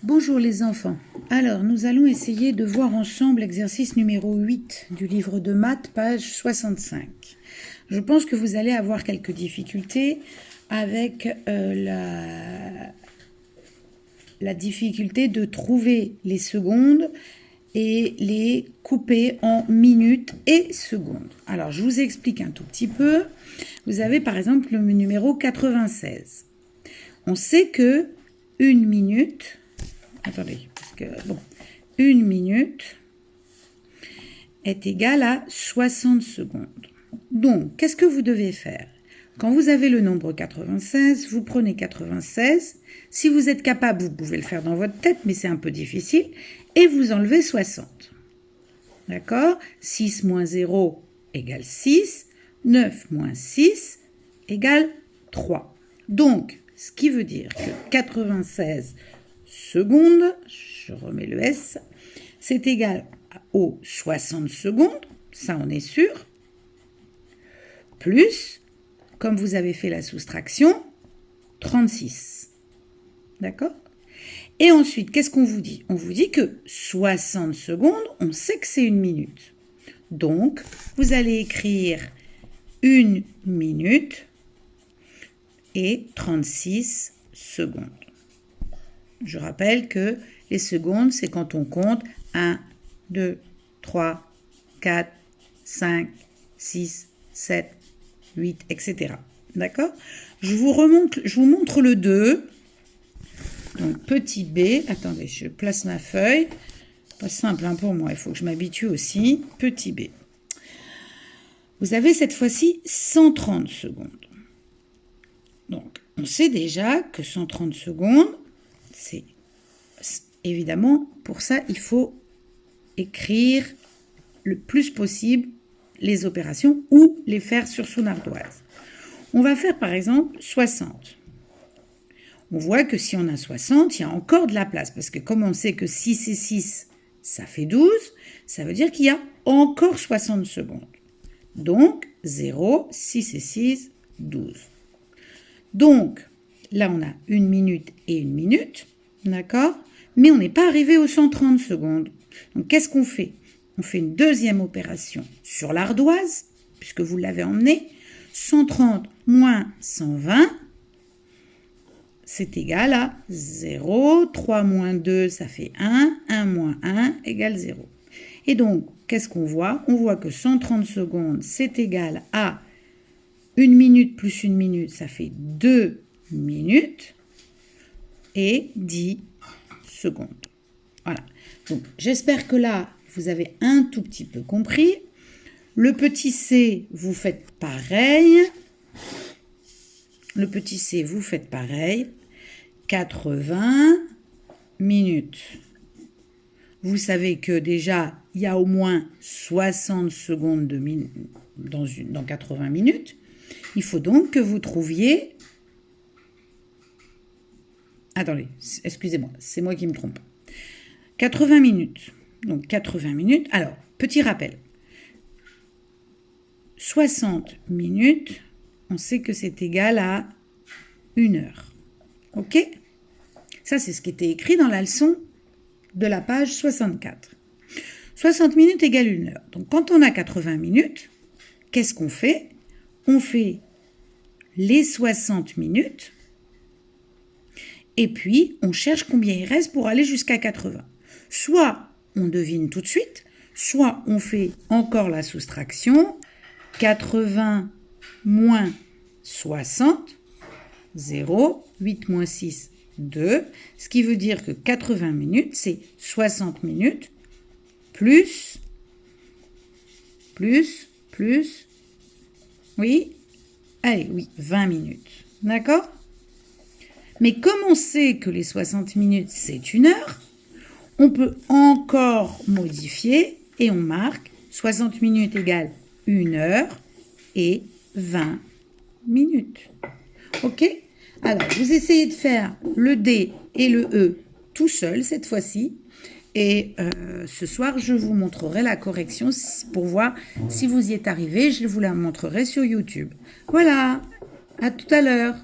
Bonjour les enfants. Alors, nous allons essayer de voir ensemble l'exercice numéro 8 du livre de maths, page 65. Je pense que vous allez avoir quelques difficultés avec la difficulté de trouver les secondes et les couper en minutes et secondes. Alors, je vous explique un tout petit peu. Vous avez par exemple le numéro 96. On sait que une minute... Attendez, parce que, une minute est égale à 60 secondes. Donc, qu'est-ce que vous devez faire? Quand vous avez le nombre 96, vous prenez 96. Si vous êtes capable, vous pouvez le faire dans votre tête, mais c'est un peu difficile. Et vous enlevez 60. D'accord? 6 moins 0 égale 6. 9 moins 6 égale 3. Donc, ce qui veut dire que 96 secondes, je remets le S, c'est égal aux 60 secondes, ça on est sûr, plus, comme vous avez fait la soustraction, 36. D'accord? Et ensuite, qu'est-ce qu'on vous dit? On vous dit que 60 secondes, on sait que c'est une minute. Donc, vous allez écrire une minute et 36 secondes. Je rappelle que les secondes, c'est quand on compte 1, 2, 3, 4, 5, 6, 7, 8, etc. D'accord? Je vous montre le 2. Donc, petit b. Attendez, je place ma feuille. Pas simple pour moi, il faut que je m'habitue aussi. Petit b. Vous avez cette fois-ci 130 secondes. Donc, on sait déjà que 130 secondes, c'est évidemment, pour ça, il faut écrire le plus possible les opérations ou les faire sur son ardoise. On va faire par exemple 60. On voit que si on a 60, il y a encore de la place parce que comme on sait que 6 et 6, ça fait 12, ça veut dire qu'il y a encore 60 secondes. Donc, 0, 6 et 6, 12. Donc, là, on a une minute et une minute, d'accord? Mais on n'est pas arrivé aux 130 secondes. Donc, qu'est-ce qu'on fait? On fait une deuxième opération sur l'ardoise, puisque vous l'avez emmené. 130 moins 120, c'est égal à 0. 3 moins 2, ça fait 1. 1 moins 1 égale 0. Et donc, qu'est-ce qu'on voit? On voit que 130 secondes, c'est égal à 1 minute plus 1 minute, ça fait 2 minutes et 10 secondes. Voilà. Donc, j'espère que là, vous avez un tout petit peu compris. Le petit c, vous faites pareil. Le petit c, vous faites pareil. 80 minutes. Vous savez que déjà, il y a au moins 60 secondes dans 80 minutes. Il faut donc que vous trouviez... Attendez, excusez-moi, c'est moi qui me trompe. 80 minutes. Donc 80 minutes. Alors, petit rappel. 60 minutes, on sait que c'est égal à 1 heure. OK? Ça, c'est ce qui était écrit dans la leçon de la page 64. 60 minutes égale 1 heure. Donc, quand on a 80 minutes, qu'est-ce qu'on fait? On fait les 60 minutes et puis on cherche combien il reste pour aller jusqu'à 80. Soit on devine tout de suite, soit on fait encore la soustraction. 80 moins 60, 0, 8 moins 6, 2, ce qui veut dire que 80 minutes, c'est 60 minutes, plus, oui, allez, oui, 20 minutes, d'accord? Mais comme on sait que les 60 minutes, c'est 1 heure, on peut encore modifier et on marque 60 minutes égale 1 heure et 20 minutes. OK? Alors, vous essayez de faire le D et le E tout seul cette fois-ci. Et ce soir, je vous montrerai la correction pour voir si vous y êtes arrivé. Je vous la montrerai sur YouTube. Voilà, à tout à l'heure.